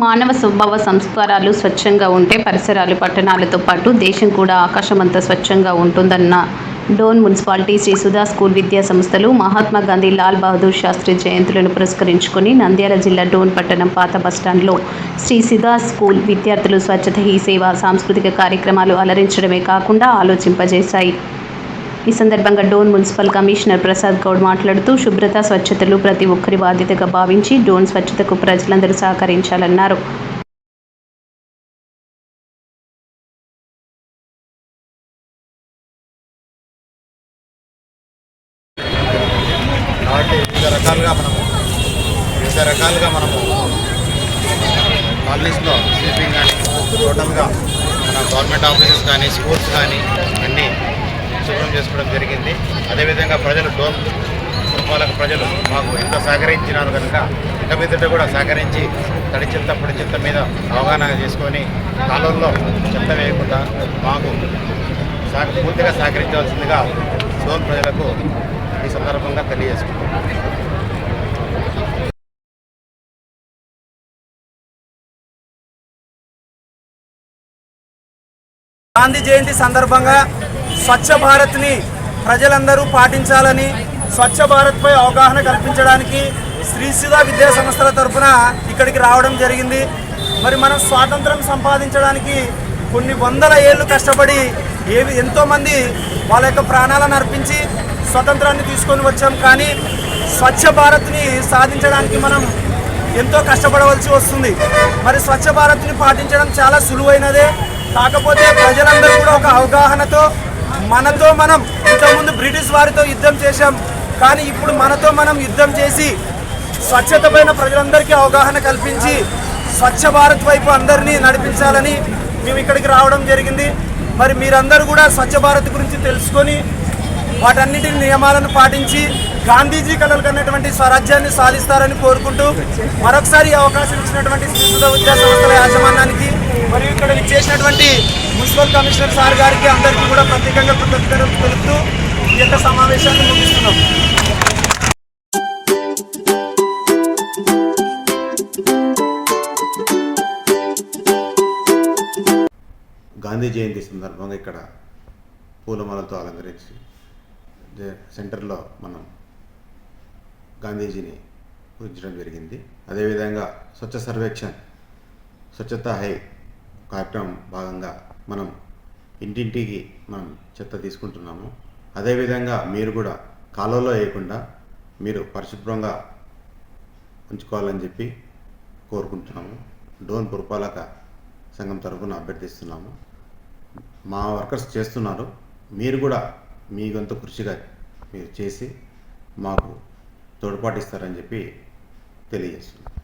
మానవ స్వభావ సంస్కారాలు స్వచ్ఛంగా ఉంటే పరిసరాలు, పట్టణాలతో పాటు దేశం కూడా ఆకాశమంత స్వచ్ఛంగా ఉంటుందన్న డోన్ మున్సిపాలిటీ శ్రీ సుధా స్కూల్ విద్యా సంస్థలు మహాత్మా గాంధీ లాల్ బహదూర్ శాస్త్రి జయంతులను పురస్కరించుకొని నంద్యాల జిల్లా డోన్ పట్టణం పాత బస్టాండ్లో శ్రీ సుధా స్కూల్ విద్యార్థులు స్వచ్ఛత హీ సేవ సాంస్కృతిక కార్యక్రమాలు అలరించడమే కాకుండా ఆలోచింపజేశాయి. ఈ సందర్భంగా డోన్ మున్సిపల్ కమిషనర్ ప్రసాద్ గౌడ్ మాట్లాడుతూ శుభ్రత, స్వచ్ఛతలు ప్రతి ఒక్కరి బాధ్యతగా భావించి డోన్ స్వచ్ఛతకు ప్రజలందరూ సహకరించాలన్నారు. వివిధ రకాలుగా మనము కాలనీస్లో స్వీపింగ్ కానీ టోటల్గా మన గవర్నమెంట్ ఆఫీసెస్ కానీ స్కూల్స్ కానీ అన్నీ శుభ్రం చేసుకోవడం జరిగింది. అదేవిధంగా ప్రజలు డోన్ పురపాలక ప్రజలు మాకు ఎంత సహకరించినారు కనుక ఇక మీదట కూడా సహకరించి తడి చెత్త పొడి చెత్త మీద అవగాహన చేసుకొని కాలువల్లో చెత్త వేయకుండా మాకు పూర్తిగా సహకరించవలసిందిగా డోన్ ప్రజలకు ఈ సందర్భంగా తెలియజేసుకుంటాం. గాంధీ జయంతి సందర్భంగా స్వచ్ఛ భారత్ని ప్రజలందరూ పాటించాలని, స్వచ్ఛ భారత్పై అవగాహన కల్పించడానికి శ్రీ సుధా విద్యా సంస్థల తరఫున ఇక్కడికి రావడం జరిగింది. మరి మనం స్వాతంత్రం సంపాదించడానికి కొన్ని వందల ఏళ్ళు కష్టపడి ఎంతోమంది వాళ్ళ యొక్క ప్రాణాలను అర్పించి స్వతంత్రాన్ని తీసుకొని వచ్చాం. కానీ స్వచ్ఛ భారత్ని సాధించడానికి మనం ఎంతో కష్టపడవలసి వస్తుంది. మరి స్వచ్ఛ భారత్ని పాటించడం చాలా సులువైనదే. కాకపోతే ప్రజలందరూ కూడా ఒక అవగాహనతో మనతో మనం ఇంతకుముందు బ్రిటిష్ వారితో యుద్ధం చేశాం, కానీ ఇప్పుడు మనతో మనం యుద్ధం చేసి స్వచ్ఛత పైన ప్రజలందరికీ అవగాహన కల్పించి స్వచ్ఛ భారత్ వైపు అందరినీ నడిపించాలని మేము ఇక్కడికి రావడం జరిగింది. మరి మీరందరూ కూడా స్వచ్ఛ భారత్ గురించి తెలుసుకొని వాటన్నిటి నియమాలను పాటించి గాంధీజీ కలలు కన్నటువంటి స్వరాజ్యాన్ని సాధిస్తారని కోరుకుంటూ మరొకసారి అవకాశం ఇచ్చినటువంటి శ్రీ సుధా విద్యా సంస్థల యాజమాన్యానికి మరియు ఇక్కడ చేసినటువంటి మున్సిపల్ కమిషనర్ సార్ గారికి అందరికీ కూడా ప్రత్యేకంగా కృతజ్ఞతలు తెలుపుతూ ఈ యొక్క సమావేశాన్ని ముగిస్తున్నాం. గాంధీ జయంతి సందర్భంగా ఇక్కడ పూలమాలతో అలంకరించి సెంటర్లో మనం గాంధీజీని పూజించడం జరిగింది. అదేవిధంగా స్వచ్ఛ సర్వేక్షణ్ స్వచ్ఛతా హై కార్యక్రమం భాగంగా మనం ఇంటింటికి మనం చెత్త తీసుకుంటున్నాము. అదేవిధంగా మీరు కూడా కాలువలో వేయకుండా మీరు పరిశుభ్రంగా ఉంచుకోవాలని చెప్పి కోరుకుంటున్నాము. డోన్ పురపాలక సంఘం తరఫున అభ్యర్థిస్తున్నాము. మా వర్కర్స్ చేస్తున్నారు, మీరు కూడా మీ గొంతు కృషిగా మీరు చేసి మాకు తోడ్పాటు ఇస్తారని చెప్పి తెలియజేస్తున్నాం.